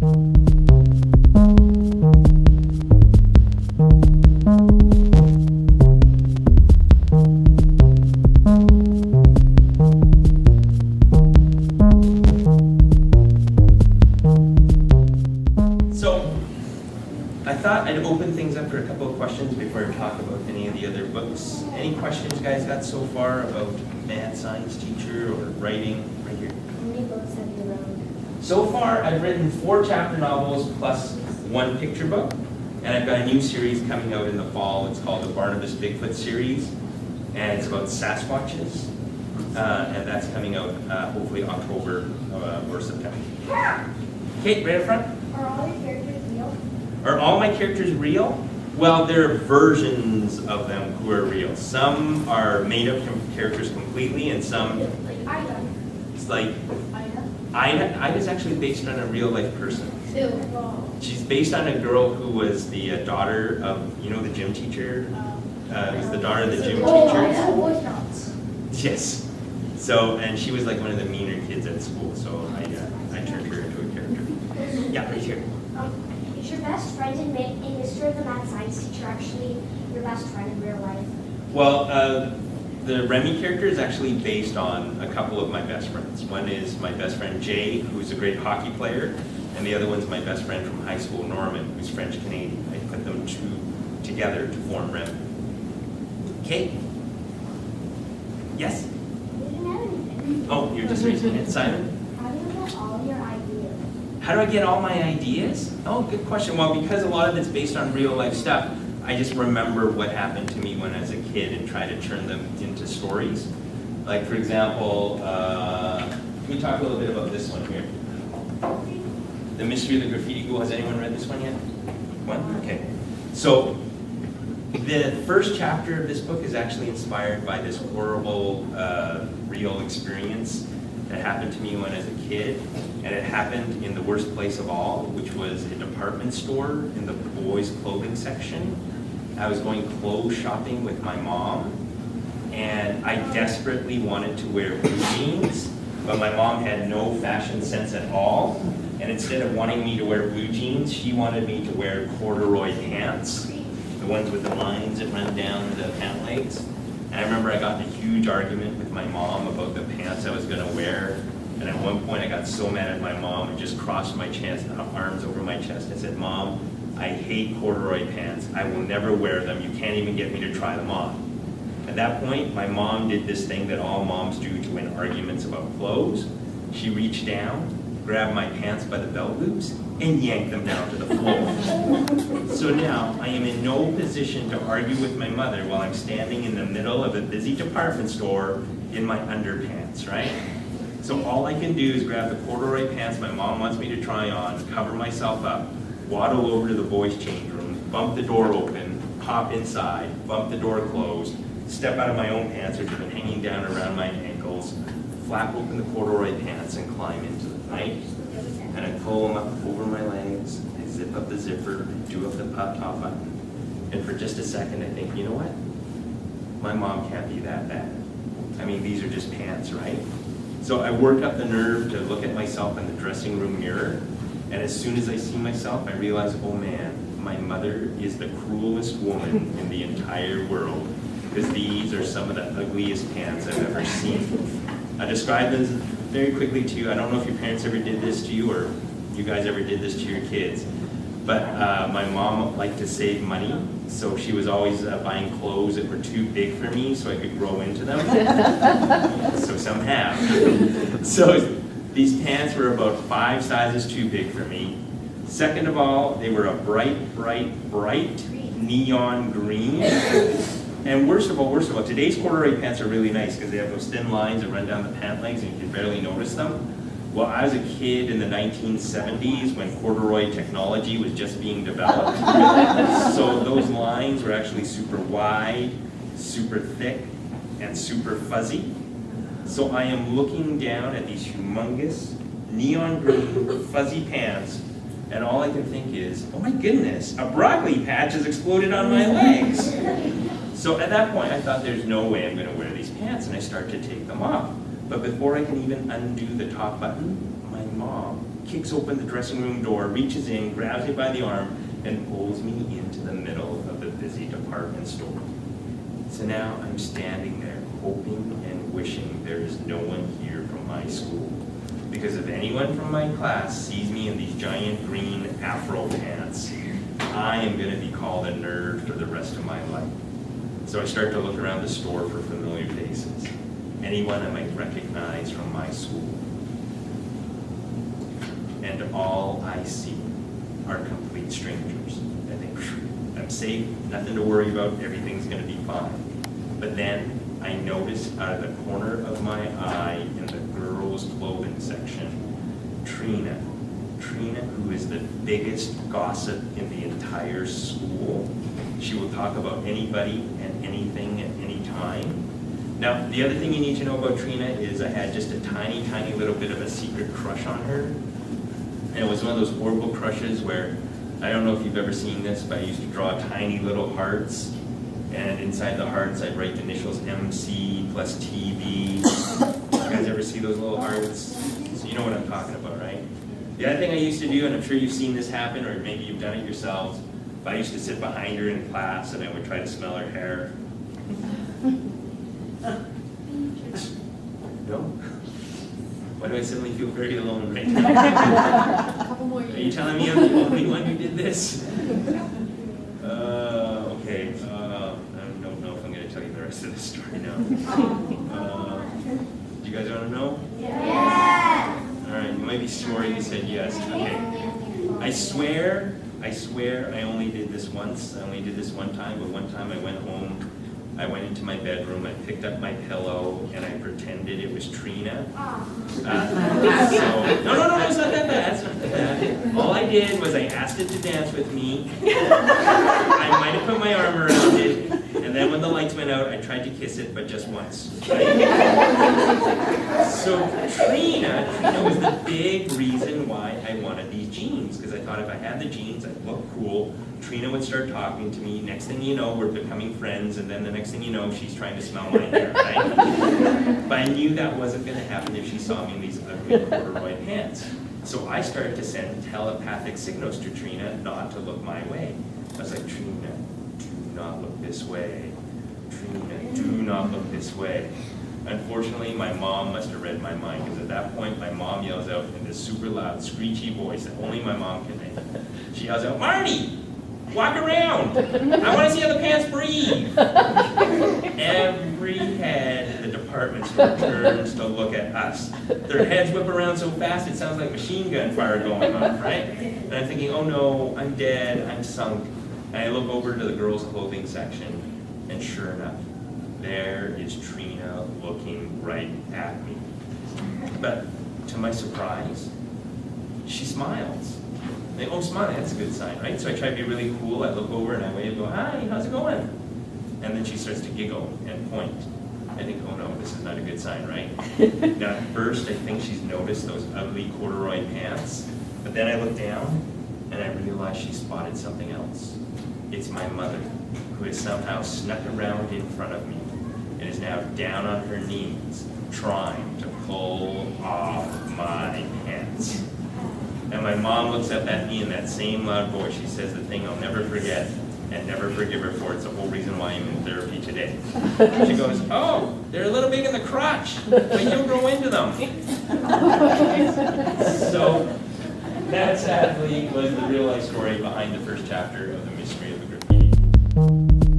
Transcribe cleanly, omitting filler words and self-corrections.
Any questions you guys got so far about math, science teacher, or writing right here? How many books have you written? So far, I've written 4 chapter novels plus 1 picture book, and I've got a new series coming out in the fall. It's called the Barnabas Bigfoot series, and it's about Sasquatches, and that's coming out hopefully October or September. Kate, right up front. Are all your characters real? Are all my characters real? Well, there are versions of them who are real. Some are made up characters completely, and some... Like Ida. It's like... Ida's actually based on a real life person. Ew. She's based on a girl who was the daughter of, you know, the gym teacher? Was the daughter of the gym teacher. Boy Scouts. Yes. So, and she was like one of the meaner kids at school, so I turned her into a character. Yeah, right here. Is your best friend in history of the math science teacher actually your best friend in real life? Well, the Remy character is actually based on a couple of my best friends. One is my best friend Jay, who's a great hockey player, and the other one's my best friend from high school, Norman, who's French-Canadian. I put them together to form Remy. Okay? Yes? We didn't have anything. Oh, you're just raising it. Simon? How do you get all your ideas? How do I get all my ideas? Oh, good question. Well, because a lot of it's based on real life stuff, I just remember what happened to me when I was a kid and try to turn them into stories. Like, for example, can we talk a little bit about this one here? The Mystery of the Graffiti Ghoul. Has anyone read this one yet? One? Okay. So, the first chapter of this book is actually inspired by this horrible real experience that happened to me when I was a kid, and it happened in the worst place of all, which was a department store in the boys' clothing section. I was going clothes shopping with my mom, and I desperately wanted to wear blue jeans, but my mom had no fashion sense at all, and instead of wanting me to wear blue jeans, she wanted me to wear corduroy pants, the ones with the lines that run down the pant legs. And I remember I got in a huge argument with my mom about the pants I was going to wear. And at one point I got so mad at my mom and just crossed my chest, arms over my chest. I said, "Mom, I hate corduroy pants. I will never wear them. You can't even get me to try them on." At that point, my mom did this thing that all moms do to win arguments about clothes. She reached down, grabbed my pants by the belt loops, and yanked them down to the floor. So now I am in no position to argue with my mother while I'm standing in the middle of a busy department store in my underpants, right? So all I can do is grab the corduroy pants my mom wants me to try on, cover myself up, waddle over to the boys' change room, bump the door open, hop inside, bump the door closed, step out of my own pants, which have been hanging down around my ankles, flap open the corduroy pants and climb into them, right? And I pull them up over my legs, I zip up the zipper, do up the top button. And for just a second I think, you know what? My mom can't be that bad. I mean, these are just pants, right? So I work up the nerve to look at myself in the dressing room mirror, and as soon as I see myself, I realize, oh man, my mother is the cruelest woman in the entire world, because these are some of the ugliest pants I've ever seen. I describe them very quickly to you. I don't know if your parents ever did this to you, or you guys ever did this to your kids, but my mom liked to save money, so she was always buying clothes that were too big for me so I could grow into them. So some have. So these pants were about 5 sizes too big for me. Second of all, they were a bright neon green. And worst of all, today's corduroy pants are really nice because they have those thin lines that run down the pant legs and you can barely notice them. Well, I was a kid in the 1970s when corduroy technology was just being developed. So those lines were actually super wide, super thick, and super fuzzy. So I am looking down at these humongous neon green fuzzy pants, and all I can think is, oh my goodness, a broccoli patch has exploded on my legs. So at that point I thought there's no way I'm going to wear these pants, and I start to take them off. But before I can even undo the top button, my mom kicks open the dressing room door, reaches in, grabs me by the arm, and pulls me into the middle of the busy department store. So now I'm standing there, hoping and wishing there is no one here from my school. Because if anyone from my class sees me in these giant green afro pants, I am going to be called a nerd for the rest of my life. So I start to look around the store for familiar faces. Anyone I might recognize from my school. And all I see are complete strangers. I think, I'm safe, nothing to worry about, everything's going to be fine. But then I notice out of the corner of my eye in the girls' clothing section, Trina, who is the biggest gossip in the entire school. She will talk about anybody and anything at any time. Now, the other thing you need to know about Trina is I had just a tiny, tiny little bit of a secret crush on her. And it was one of those horrible crushes where, I don't know if you've ever seen this, but I used to draw tiny little hearts. And inside the hearts, I'd write the initials MC plus TV. You guys ever see those little hearts? So you know what I'm talking about, right? The other thing I used to do, and I'm sure you've seen this happen, or maybe you've done it yourselves, but I used to sit behind her in class and I would try to smell her hair. No? Why do I suddenly feel very alone right now? Are you telling me I'm the only one who did this? Okay, I don't know if I'm going to tell you the rest of the story now. Do you guys want to know? Yeah. All right, you might be sure you said yes. Okay. I swear I only did this once. I only did this one time, but one time I went home, I went into my bedroom, I picked up my pillow, and I pretended it was Trina. No, it's not that bad. It's not that bad. All I did was I asked it to dance with me. I might have put my arm around it, and then when the lights went out, I tried to kiss it, but just once. So Trina was the big reason why I wanted these jeans, because I thought if I had the jeans, I'd look cool. Trina would start talking to me. Next thing you know, we're becoming friends, and then the next thing you know, she's trying to smell my hair, right? But I knew that wasn't going to happen if she saw me in these ugly corduroy pants. So I started to send telepathic signals to Trina not to look my way. I was like, Trina, do not look this way. Trina, do not look this way. Unfortunately, my mom must have read my mind, because at that point, my mom yells out in this super loud, screechy voice that only my mom can make. She yells out, Marty! Walk around! I want to see how the pants breathe! Every head in the department store turns to look at us. Their heads whip around so fast it sounds like machine gun fire going off, right? And I'm thinking, oh no, I'm dead, I'm sunk. And I look over to the girls' clothing section, and sure enough, there is Trina looking right at me. But to my surprise, she smiles. They, oh, smiling, that's a good sign, right? So I try to be really cool. I look over and I wave, go, hi, how's it going? And then she starts to giggle and point. I think, oh no, this is not a good sign, right? Now at first, I think she's noticed those ugly corduroy pants. But then I look down and I realize she spotted something else. It's my mother, who has somehow snuck around in front of me and is now down on her knees trying to pull off my pants. And my mom looks up at me in that same loud voice. She says the thing I'll never forget and never forgive her for. It's the whole reason why I'm in therapy today. She goes, oh, they're a little big in the crotch, but you'll grow into them. So that sadly was the real life story behind the first chapter of The Mystery of the Graffiti.